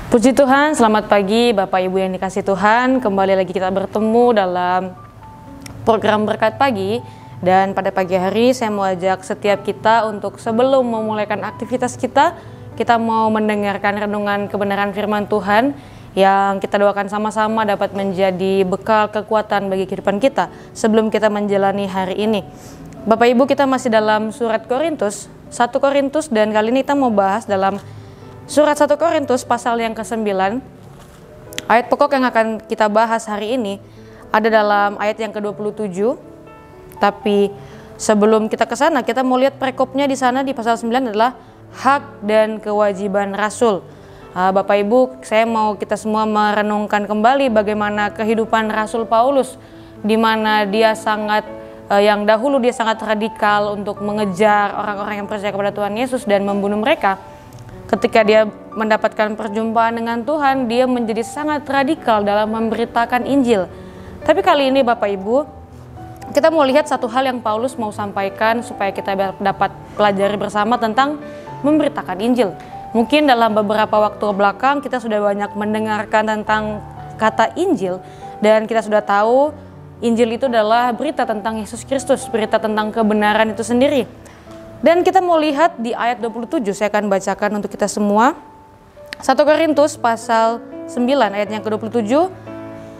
Puji Tuhan, selamat pagi Bapak Ibu yang dikasih Tuhan. Kembali lagi kita bertemu dalam program Berkat Pagi. Dan pada pagi hari saya mau ajak setiap kita untuk sebelum memulaikan aktivitas kita mau mendengarkan renungan kebenaran firman Tuhan yang kita doakan sama-sama dapat menjadi bekal kekuatan bagi kehidupan kita sebelum kita menjalani hari ini. Bapak Ibu, kita masih dalam surat Korintus, 1 Korintus, dan kali ini kita mau bahas dalam Surat 1 Korintus pasal yang ke-9. Ayat pokok yang akan kita bahas hari ini ada dalam ayat yang ke-27. Tapi sebelum kita ke sana, kita mau lihat perikopnya di sana di pasal 9 adalah hak dan kewajiban rasul. Bapak Ibu, saya mau kita semua merenungkan kembali bagaimana kehidupan Rasul Paulus, di mana dia yang dahulu dia sangat radikal untuk mengejar orang-orang yang percaya kepada Tuhan Yesus dan membunuh mereka. Ketika dia mendapatkan perjumpaan dengan Tuhan, dia menjadi sangat radikal dalam memberitakan Injil. Tapi kali ini Bapak Ibu, kita mau lihat satu hal yang Paulus mau sampaikan supaya kita dapat pelajari bersama tentang memberitakan Injil. Mungkin dalam beberapa waktu belakang kita sudah banyak mendengarkan tentang kata Injil, dan kita sudah tahu Injil itu adalah berita tentang Yesus Kristus, berita tentang kebenaran itu sendiri. Dan kita mau lihat di ayat 27, saya akan bacakan untuk kita semua. 1 Korintus pasal 9 ayat yang ke-27,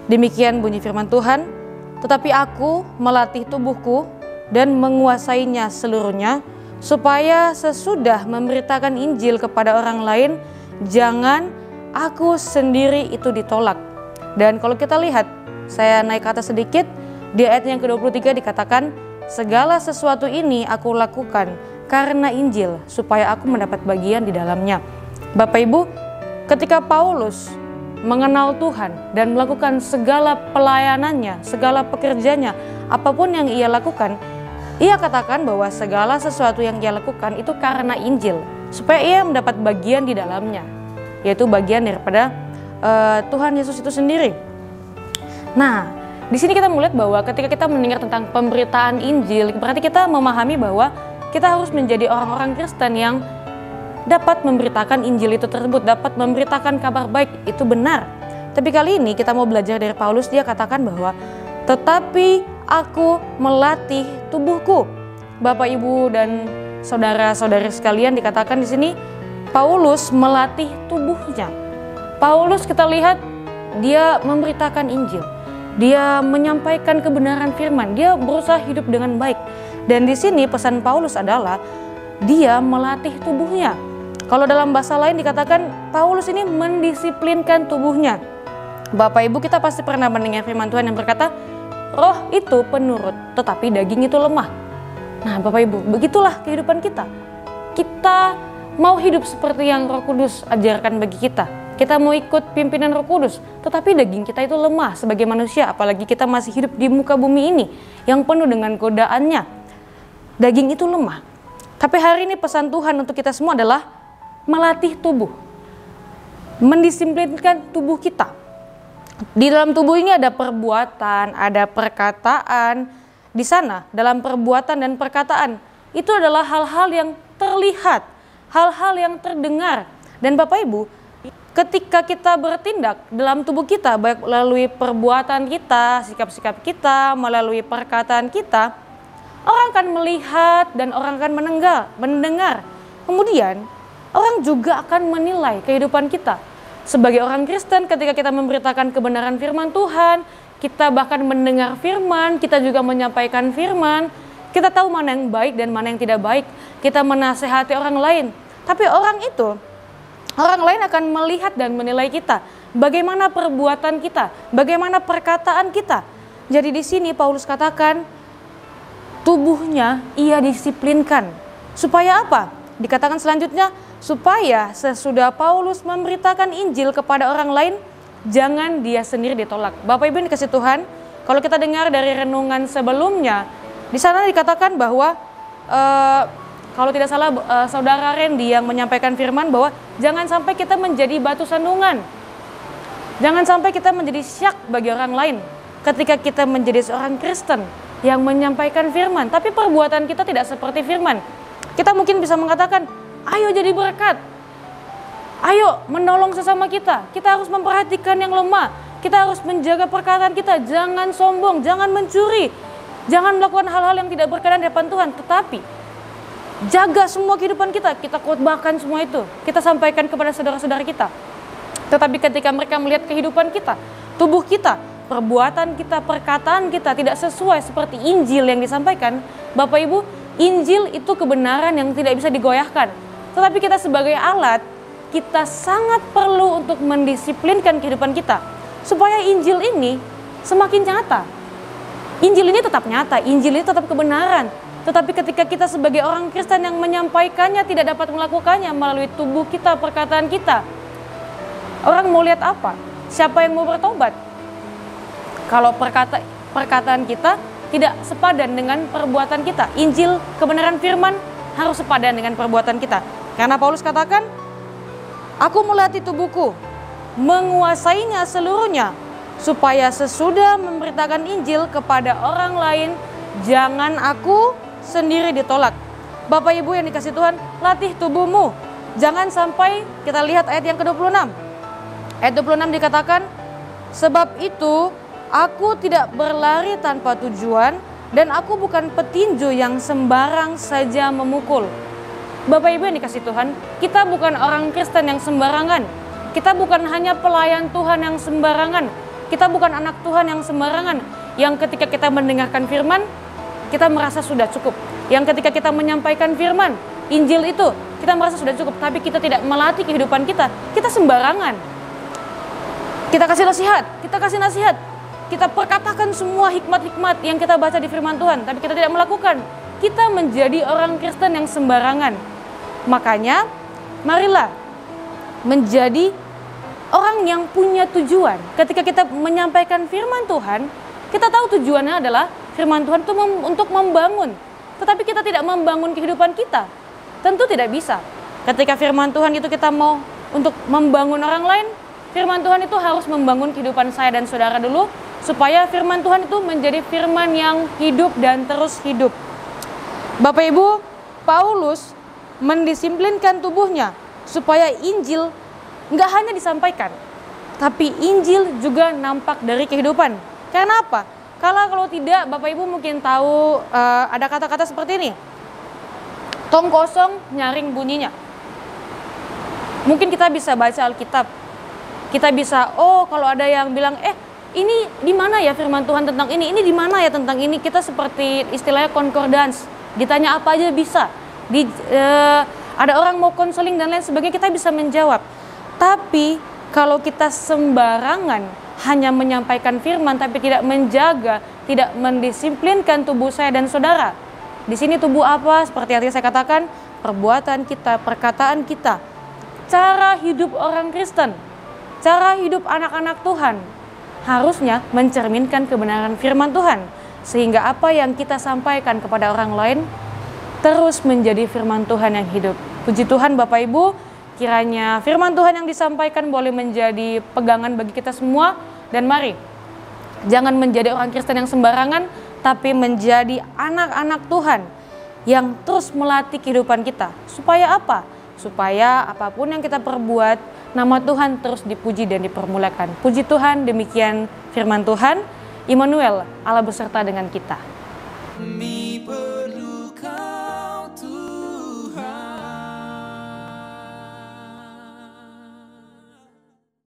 demikian bunyi firman Tuhan. Tetapi aku melatih tubuhku dan menguasainya seluruhnya, supaya sesudah memberitakan Injil kepada orang lain, jangan aku sendiri itu ditolak. Dan kalau kita lihat, saya naik ke atas sedikit, di ayat yang ke-23 dikatakan, segala sesuatu ini aku lakukan karena Injil, supaya aku mendapat bagian di dalamnya. Bapak Ibu, ketika Paulus mengenal Tuhan dan melakukan segala pelayanannya, segala pekerjaannya, apapun yang ia lakukan, ia katakan bahwa segala sesuatu yang ia lakukan itu karena Injil, supaya ia mendapat bagian di dalamnya, yaitu bagian daripada Tuhan Yesus itu sendiri. Nah, di sini kita melihat bahwa ketika kita mendengar tentang pemberitaan Injil, berarti kita memahami bahwa kita harus menjadi orang-orang Kristen yang dapat memberitakan Injil itu tersebut, dapat memberitakan kabar baik, itu benar. Tapi kali ini kita mau belajar dari Paulus, dia katakan bahwa tetapi aku melatih tubuhku. Bapak Ibu dan saudara-saudari sekalian, dikatakan di sini Paulus melatih tubuhnya. Paulus kita lihat dia memberitakan Injil. Dia menyampaikan kebenaran firman, dia berusaha hidup dengan baik. Dan di sini pesan Paulus adalah dia melatih tubuhnya. Kalau dalam bahasa lain dikatakan Paulus ini mendisiplinkan tubuhnya. Bapak Ibu, kita pasti pernah mendengar firman Tuhan yang berkata, roh itu penurut, tetapi daging itu lemah. Nah Bapak Ibu, begitulah kehidupan kita. Kita mau hidup seperti yang Roh Kudus ajarkan bagi kita. Kita mau ikut pimpinan Roh Kudus, tetapi daging kita itu lemah sebagai manusia, apalagi kita masih hidup di muka bumi ini yang penuh dengan godaannya. Daging itu lemah. Tapi hari ini pesan Tuhan untuk kita semua adalah melatih tubuh, mendisiplinkan tubuh kita. Di dalam tubuh ini ada perbuatan, ada perkataan. Di sana dalam perbuatan dan perkataan itu adalah hal-hal yang terlihat, hal-hal yang terdengar. Dan Bapak Ibu, ketika kita bertindak dalam tubuh kita, baik melalui perbuatan kita, sikap-sikap kita, melalui perkataan kita, orang akan melihat dan orang akan mendengar. Kemudian, orang juga akan menilai kehidupan kita. Sebagai orang Kristen, ketika kita memberitakan kebenaran firman Tuhan, kita bahkan mendengar firman, kita juga menyampaikan firman, kita tahu mana yang baik dan mana yang tidak baik, kita menasehati orang lain. Tapi orang lain akan melihat dan menilai kita, bagaimana perbuatan kita, bagaimana perkataan kita. Jadi di sini Paulus katakan, tubuhnya ia disiplinkan. Supaya apa? Dikatakan selanjutnya, supaya sesudah Paulus memberitakan Injil kepada orang lain, jangan dia sendiri ditolak. Bapak Ibu yang dikasih Tuhan, kalau kita dengar dari renungan sebelumnya, di sana dikatakan bahwa kalau tidak salah saudara Randy yang menyampaikan firman bahwa jangan sampai kita menjadi batu sandungan. Jangan sampai kita menjadi syak bagi orang lain ketika kita menjadi seorang Kristen yang menyampaikan firman, tapi perbuatan kita tidak seperti firman. Kita mungkin bisa mengatakan, ayo jadi berkat. Ayo menolong sesama kita. Kita harus memperhatikan yang lemah. Kita harus menjaga perkataan kita. Jangan sombong, jangan mencuri. Jangan melakukan hal-hal yang tidak berkenan di hadapan Tuhan. Tetapi jaga semua kehidupan kita. Kita khotbahkan semua itu. Kita sampaikan kepada saudara-saudara kita. Tetapi ketika mereka melihat kehidupan kita, tubuh kita, perbuatan kita, perkataan kita tidak sesuai seperti Injil yang disampaikan, Bapak Ibu, Injil itu kebenaran yang tidak bisa digoyahkan. Tetapi kita sebagai alat, kita sangat perlu untuk mendisiplinkan kehidupan kita supaya Injil ini semakin nyata. Injil ini tetap nyata, Injil ini tetap kebenaran. Tetapi ketika kita sebagai orang Kristen yang menyampaikannya tidak dapat melakukannya melalui tubuh kita, perkataan kita, orang mau lihat apa? Siapa yang mau bertobat? Kalau perkataan kita tidak sepadan dengan perbuatan kita. Injil, kebenaran firman harus sepadan dengan perbuatan kita. Karena Paulus katakan, aku melatih tubuhku, menguasainya seluruhnya, supaya sesudah memberitakan Injil kepada orang lain, jangan aku sendiri ditolak. Bapak Ibu yang dikasih Tuhan, latih tubuhmu. Jangan sampai, kita lihat ayat yang ke-26. Ayat 26 dikatakan, sebab itu aku tidak berlari tanpa tujuan, dan aku bukan petinju yang sembarang saja memukul. Bapak Ibu yang dikasih Tuhan, kita bukan orang Kristen yang sembarangan. Kita bukan hanya pelayan Tuhan yang sembarangan. Kita bukan anak Tuhan yang sembarangan. Yang ketika kita mendengarkan firman, kita merasa sudah cukup. Yang ketika kita menyampaikan firman, Injil itu, kita merasa sudah cukup. Tapi kita tidak melatih kehidupan kita. Kita sembarangan. Kita kasih nasihat. Kita perkatakan semua hikmat-hikmat yang kita baca di firman Tuhan. Tapi kita tidak melakukan. Kita menjadi orang Kristen yang sembarangan. Makanya, marilah menjadi orang yang punya tujuan. Ketika kita menyampaikan firman Tuhan, kita tahu tujuannya adalah firman Tuhan itu untuk membangun. Tetapi kita tidak membangun kehidupan kita. Tentu tidak bisa. Ketika firman Tuhan itu kita mau untuk membangun orang lain, firman Tuhan itu harus membangun kehidupan saya dan saudara dulu, supaya firman Tuhan itu menjadi firman yang hidup dan terus hidup. Bapak Ibu, Paulus mendisiplinkan tubuhnya supaya Injil nggak hanya disampaikan, tapi Injil juga nampak dari kehidupan. Karena apa? Kalau tidak, Bapak Ibu mungkin tahu ada kata-kata seperti ini. Tong kosong nyaring bunyinya. Mungkin kita bisa baca Alkitab. Kita bisa, kalau ada yang bilang, ini di mana ya firman Tuhan tentang ini? Ini di mana ya tentang ini? Kita seperti istilahnya concordance. Ditanya apa aja bisa. Ada orang mau konseling dan lain sebagainya, kita bisa menjawab. Tapi kalau kita sembarangan hanya menyampaikan firman tapi tidak menjaga, tidak mendisiplinkan tubuh saya dan saudara. Di sini tubuh apa? Seperti yang saya katakan, perbuatan kita, perkataan kita, cara hidup orang Kristen, cara hidup anak-anak Tuhan harusnya mencerminkan kebenaran firman Tuhan, sehingga apa yang kita sampaikan kepada orang lain terus menjadi firman Tuhan yang hidup. Puji Tuhan Bapak Ibu, kiranya firman Tuhan yang disampaikan boleh menjadi pegangan bagi kita semua. Dan mari, jangan menjadi orang Kristen yang sembarangan, tapi menjadi anak-anak Tuhan yang terus melatih kehidupan kita. Supaya apa? Supaya apapun yang kita perbuat, nama Tuhan terus dipuji dan dipermuliakan. Puji Tuhan, demikian firman Tuhan. Immanuel, Allah beserta dengan kita.